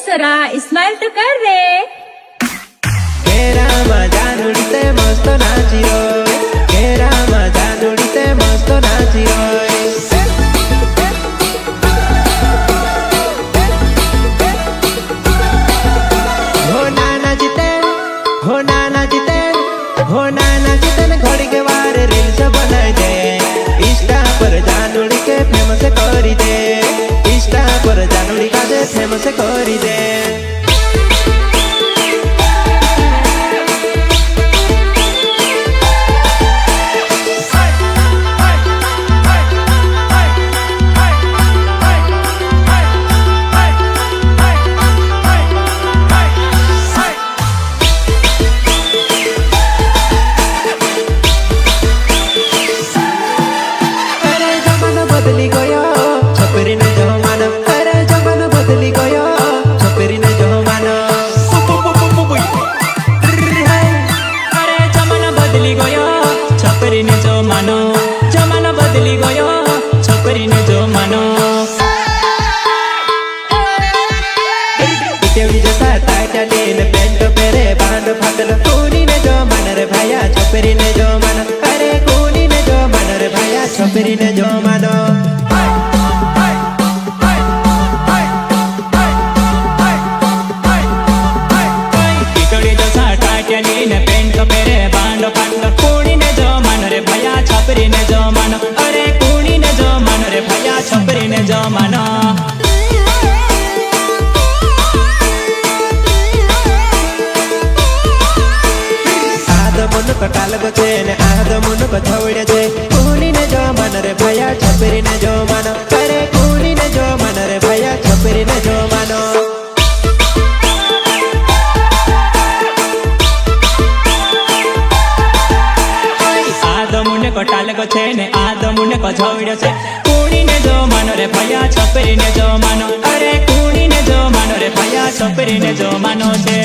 जरा स्माइल तो कर रे। केरामा जानुडीते मस्त नाची रोय, केरामा जानुडीते मस्त नाची रोय। हो नाना जितेन, हो नाना जितेन, हो नाना जितेन घड़ी के वार रील्स बनाई दे, इंस्टा पर जानुडी के फेमस करी दे, इंस्टा पर जानुडी का दे फेमस करी दे। बदली गयो छपरी ने जमाना, अरे जमाना बदली गयो छपरी ने जमाना। अरे जमाना बदली गयो छपरी ने जमाना, जमाना बदली गयो छपरी ने जमाना। तेवढी जसा टाटा डेन पेंट पेरे बांध फाटल, कोणी ने जमाना रे भाया छपरी ने जमाना, अरे कोणी ने जमाना रे भाया छपरी ने जमाना। पेंट पेरे बांड फाटल, कोणी ने जमाना रे भैया छपरी ने जमाना, अरे कोणी ने जमाना रे भैया छपरी ने जमाना। आद मन कटाल गचे ने आद मन कछवड़े छे, कोणी ने जमाना रे भैया छपरी ने जमाना, अरे कोणी ने जमाना रे भैया छपरी ने जमाना। कटाल को छे ने आदमुने को झवड़्यो छे, कोणी ने जमानो रे भैया छपरी ने जमानो, अरे कोणी ने जमानो रे भैया छपरी ने जमानो छे।